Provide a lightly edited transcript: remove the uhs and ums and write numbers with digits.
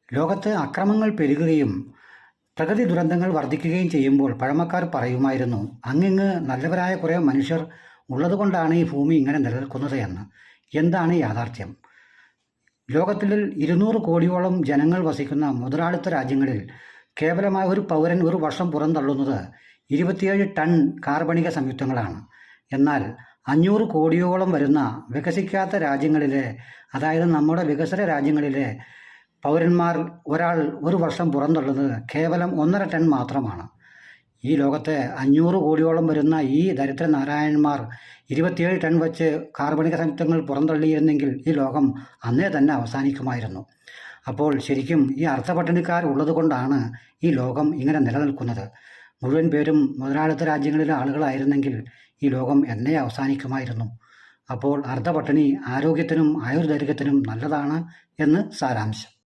ലോകത്ത് അക്രമങ്ങൾ പെരുകുകയും പ്രകൃതി ദുരന്തങ്ങൾ വർദ്ധിക്കുകയും ചെയ്യുമ്പോൾ പഴമക്കാർ പറയുമായിരുന്നു, അങ്ങിങ്ങ് നല്ലവരായ കുറേ മനുഷ്യർ ഉള്ളതുകൊണ്ടാണ് ഈ ഭൂമി ഇങ്ങനെ നിലനിൽക്കുന്നത് എന്ന്. എന്താണ് യാഥാർത്ഥ്യം? ലോകത്തിൽ 200 കോടിയോളം ജനങ്ങൾ വസിക്കുന്ന മുതലാളിത്ത രാജ്യങ്ങളിൽ കേവലമായ ഒരു പൗരൻ ഒരു വർഷം പുറന്തള്ളുന്നത് 27 ടൺ കാർബണിക സംയുക്തങ്ങളാണ്. എന്നാൽ 500 കോടിയോളം വരുന്ന വികസിക്കാത്ത രാജ്യങ്ങളിലെ, അതായത് നമ്മുടെ വികസ്വര രാജ്യങ്ങളിലെ പൗരന്മാർ ഒരാൾ ഒരു വർഷം പുറന്തള്ളുന്നത് കേവലം 1.5 ടൺ മാത്രമാണ്. ഈ ലോകത്തെ 500 കോടിയോളം വരുന്ന ഈ ദരിദ്ര നാരായണന്മാർ 27 ടൺ വച്ച് കാർബണിക സംയുക്തങ്ങൾ പുറന്തള്ളിയിരുന്നെങ്കിൽ ഈ ലോകം അന്നേ തന്നെ അവസാനിക്കുമായിരുന്നു. അപ്പോൾ ശരിക്കും ഈ അർദ്ധപട്ടിണിക്കാർ ഉള്ളതുകൊണ്ടാണ് ഈ ലോകം ഇങ്ങനെ നിലനിൽക്കുന്നത്. മുഴുവൻ പേരും മുതലാളിത്ത രാജ്യങ്ങളിലെ ആളുകളായിരുന്നെങ്കിൽ ഈ ലോകം എന്നേ അവസാനിക്കുമായിരുന്നു. അപ്പോൾ അർദ്ധപട്ടിണി ആരോഗ്യത്തിനും ആയുർദൈർഘ്യത്തിനും നല്ലതാണ് എന്ന് സാരാംശം.